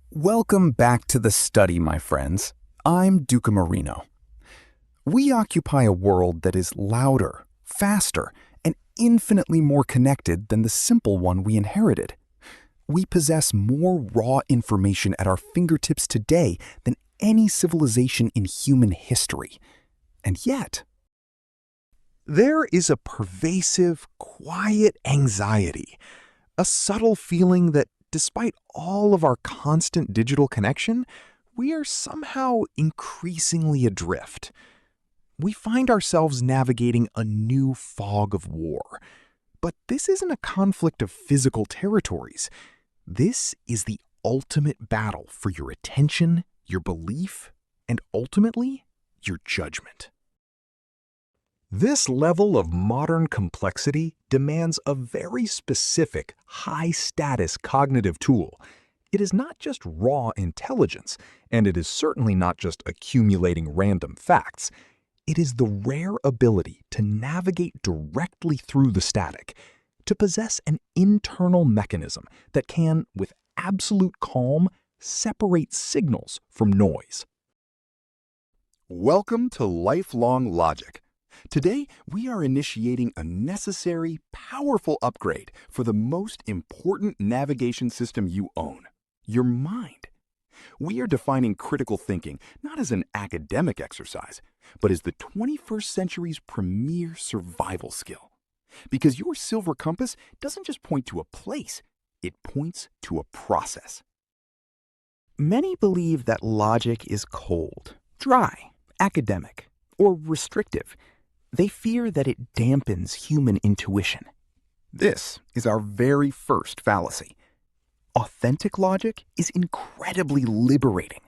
Welcome back to the study, my friends. I'm Duquemarino. We occupy a world that is louder, faster, and infinitely more connected than the simple one we inherited. We possess more raw information at our fingertips today than any civilization in human history. And yet, there is a pervasive, quiet anxiety, a subtle feeling that despite all of our constant digital connection, we are somehow increasingly adrift. We find ourselves navigating a new fog of war. But this isn't a conflict of physical territories. This is the ultimate battle for your attention, your belief, and ultimately, your judgment. This level of modern complexity demands a very specific, high-status cognitive tool. It is not just raw intelligence, and it is certainly not just accumulating random facts. It is the rare ability to navigate directly through the static, to possess an internal mechanism that can, with absolute calm, separate signals from noise. welcome to Lifelong Logic. Today, we are initiating a necessary, powerful upgrade for the most important navigation system you own, your mind. We are defining critical thinking not as an academic exercise, but as the 21st century's premier survival skill. Because your silver compass doesn't just point to a place, it points to a process. Many believe that logic is cold, dry, academic, or restrictive. They fear that it dampens human intuition. This is our very first fallacy. Authentic logic is incredibly liberating.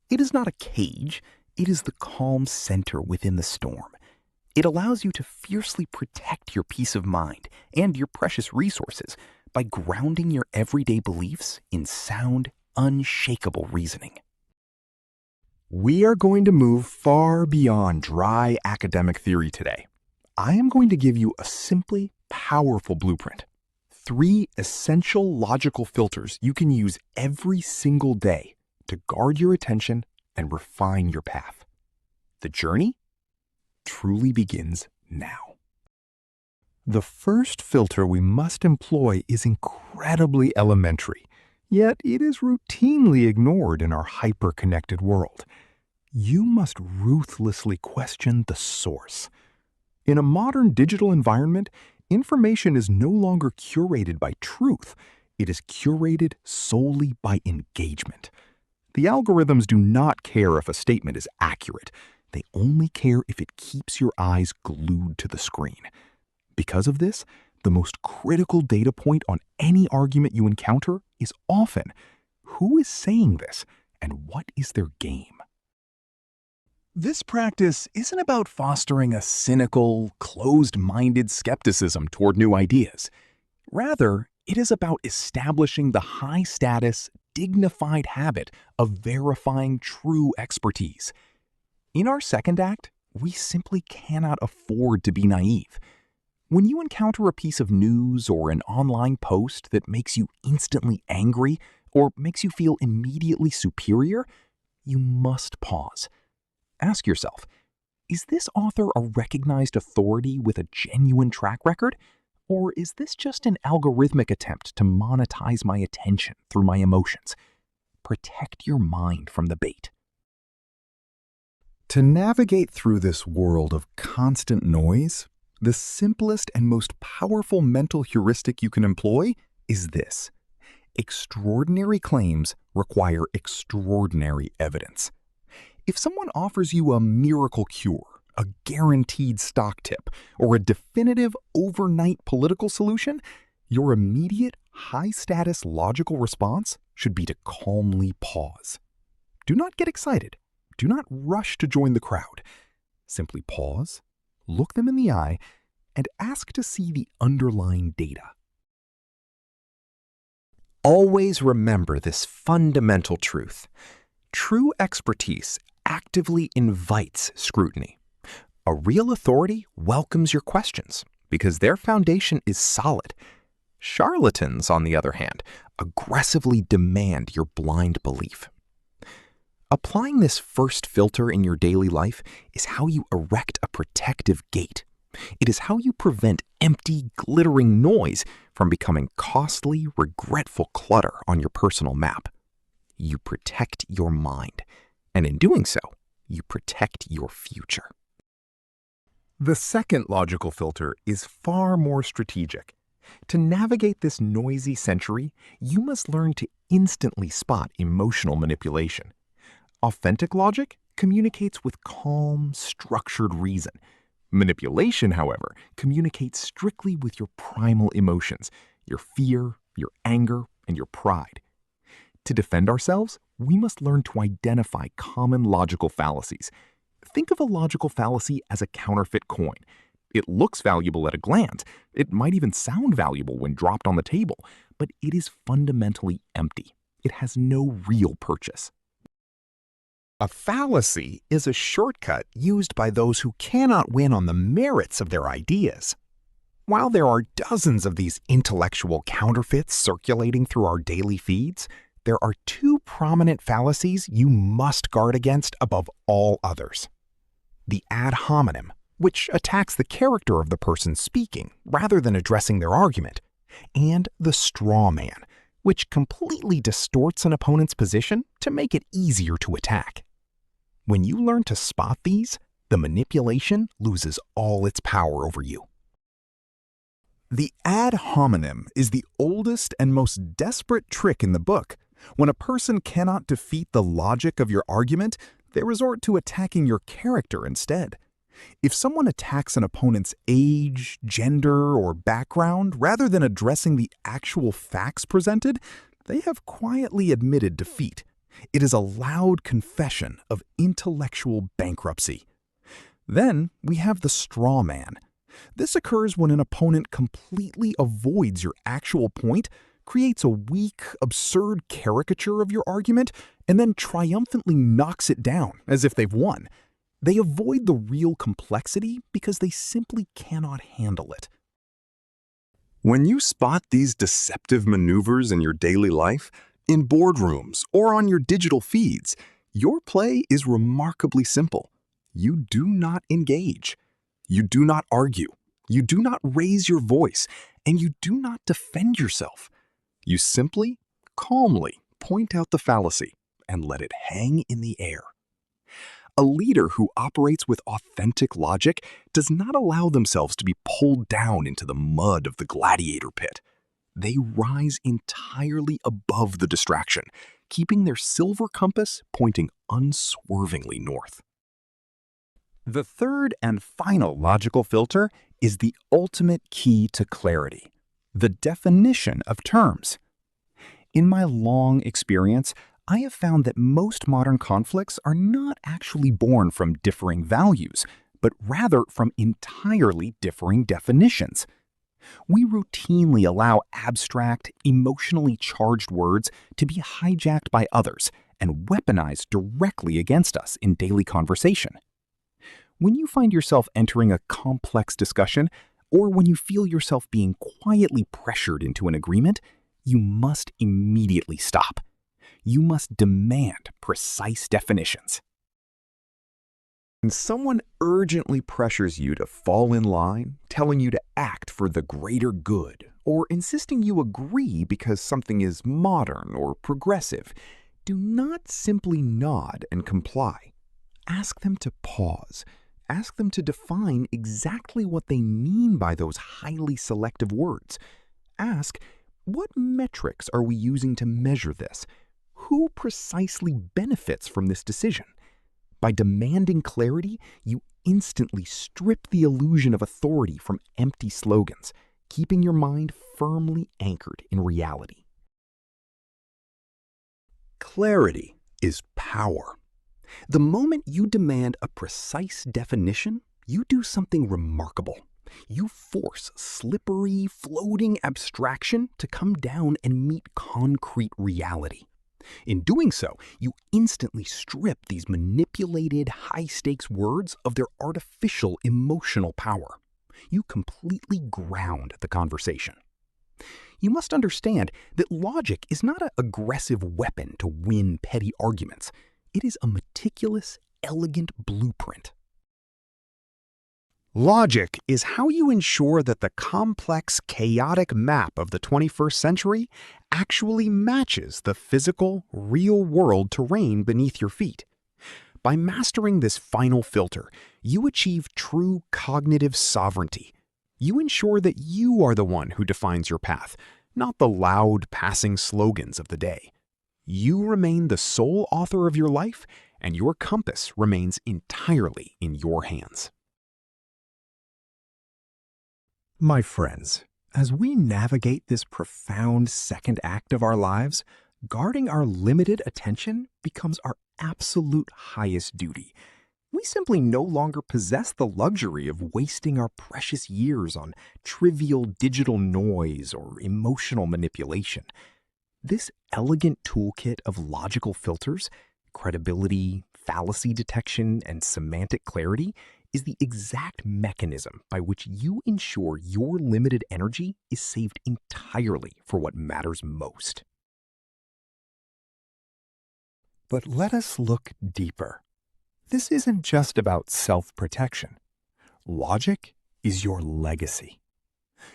It is not a cage, it is the calm center within the storm. It allows you to fiercely protect your peace of mind and your precious resources by grounding your everyday beliefs in sound, unshakable reasoning. We are going to move far beyond dry academic theory today. I am going to give you a simply powerful blueprint. 3 essential logical filters you can use every single day to guard your attention and refine your path. The journey truly begins now. The first filter we must employ is incredibly elementary, yet it is routinely ignored in our hyper-connected world. You must ruthlessly question the source. In a modern digital environment, information is no longer curated by truth. It is curated solely by engagement. The algorithms do not care if a statement is accurate. They only care if it keeps your eyes glued to the screen. Because of this, the most critical data point on any argument you encounter is often, who is saying this and what is their game? This practice isn't about fostering a cynical, closed-minded skepticism toward new ideas. Rather, it is about establishing the high-status, dignified habit of verifying true expertise. In our second act, we simply cannot afford to be naive. When you encounter a piece of news or an online post that makes you instantly angry or makes you feel immediately superior, you must pause. Ask yourself, is this author a recognized authority with a genuine track record? Or is this just an algorithmic attempt to monetize my attention through my emotions? Protect your mind from the bait. To navigate through this world of constant noise, the simplest and most powerful mental heuristic you can employ is this: extraordinary claims require extraordinary evidence. If someone offers you a miracle cure, a guaranteed stock tip, or a definitive overnight political solution, your immediate, high-status logical response should be to calmly pause. Do not get excited. Do not rush to join the crowd. Simply pause, look them in the eye, and ask to see the underlying data. Always remember this fundamental truth. True expertise actively invites scrutiny. A real authority welcomes your questions because their foundation is solid. Charlatans, on the other hand, aggressively demand your blind belief. Applying this first filter in your daily life is how you erect a protective gate. It is how you prevent empty, glittering noise from becoming costly, regretful clutter on your personal map. You protect your mind, and in doing so, you protect your future. The second logical filter is far more strategic. To navigate this noisy century, you must learn to instantly spot emotional manipulation. Authentic logic communicates with calm, structured reason. Manipulation, however, communicates strictly with your primal emotions, your fear, your anger, and your pride. To defend ourselves, we must learn to identify common logical fallacies. Think of a logical fallacy as a counterfeit coin. It looks valuable at a glance. It might even sound valuable when dropped on the table, but it is fundamentally empty. It has no real purchase. A fallacy is a shortcut used by those who cannot win on the merits of their ideas. While there are dozens of these intellectual counterfeits circulating through our daily feeds, there are two prominent fallacies you must guard against above all others. The ad hominem, which attacks the character of the person speaking rather than addressing their argument, and the straw man, which completely distorts an opponent's position to make it easier to attack. When you learn to spot these, the manipulation loses all its power over you. The ad hominem is the oldest and most desperate trick in the book. When a person cannot defeat the logic of your argument, they resort to attacking your character instead. If someone attacks an opponent's age, gender, or background rather than addressing the actual facts presented, they have quietly admitted defeat. It is a loud confession of intellectual bankruptcy. Then we have the straw man. This occurs when an opponent completely avoids your actual point, creates a weak, absurd caricature of your argument, and then triumphantly knocks it down as if they've won. They avoid the real complexity because they simply cannot handle it. When you spot these deceptive maneuvers in your daily life, in boardrooms or on your digital feeds, your play is remarkably simple. You do not engage. You do not argue. You do not raise your voice, and you do not defend yourself. You simply, calmly point out the fallacy and let it hang in the air. A leader who operates with authentic logic does not allow themselves to be pulled down into the mud of the gladiator pit. They rise entirely above the distraction, keeping their silver compass pointing unswervingly north. The third and final logical filter is the ultimate key to clarity: the definition of terms. In my long experience, I have found that most modern conflicts are not actually born from differing values, but rather from entirely differing definitions. We routinely allow abstract, emotionally charged words to be hijacked by others and weaponized directly against us in daily conversation. When you find yourself entering a complex discussion, or when you feel yourself being quietly pressured into an agreement, you must immediately stop. You must demand precise definitions. When someone urgently pressures you to fall in line, telling you to act for the greater good, or insisting you agree because something is modern or progressive, do not simply nod and comply. Ask them to pause. Ask them to define exactly what they mean by those highly selective words. Ask, what metrics are we using to measure this? Who precisely benefits from this decision? By demanding clarity, you instantly strip the illusion of authority from empty slogans, keeping your mind firmly anchored in reality. Clarity is power. The moment you demand a precise definition, you do something remarkable. You force slippery, floating abstraction to come down and meet concrete reality. In doing so, you instantly strip these manipulated, high-stakes words of their artificial emotional power. You completely ground the conversation. You must understand that logic is not an aggressive weapon to win petty arguments. It is a meticulous, elegant blueprint. Logic is how you ensure that the complex, chaotic map of the 21st century actually matches the physical, real-world terrain beneath your feet. By mastering this final filter, you achieve true cognitive sovereignty. You ensure that you are the one who defines your path, not the loud, passing slogans of the day. You remain the sole author of your life, and your compass remains entirely in your hands. My friends, as we navigate this profound second act of our lives, guarding our limited attention becomes our absolute highest duty. We simply no longer possess the luxury of wasting our precious years on trivial digital noise or emotional manipulation. This elegant toolkit of logical filters, credibility, fallacy detection, and semantic clarity is the exact mechanism by which you ensure your limited energy is saved entirely for what matters most. But let us look deeper. This isn't just about self-protection. Logic is your legacy.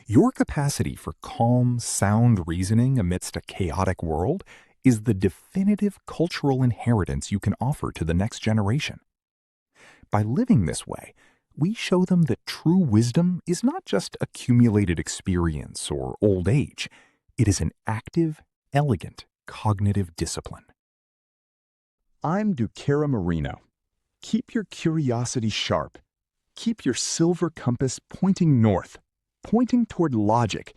Your capacity for calm, sound reasoning amidst a chaotic world is the definitive cultural inheritance you can offer to the next generation. By living this way, we show them that true wisdom is not just accumulated experience or old age. It is an active, elegant, cognitive discipline. I'm Duquemarino. Keep your curiosity sharp. Keep your silver compass pointing north, pointing toward logic,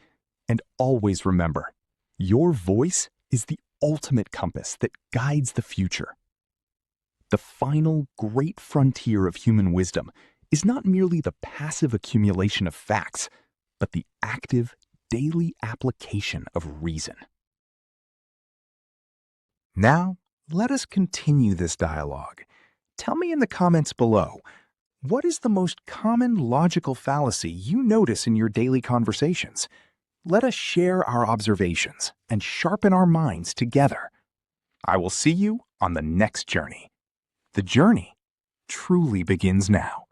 and always remember, your voice is the ultimate compass that guides the future. The final great frontier of human wisdom is not merely the passive accumulation of facts, but the active, daily application of reason. Now, let us continue this dialogue. Tell me in the comments below, what is the most common logical fallacy you notice in your daily conversations? Let us share our observations and sharpen our minds together. I will see you on the next journey. The journey truly begins now.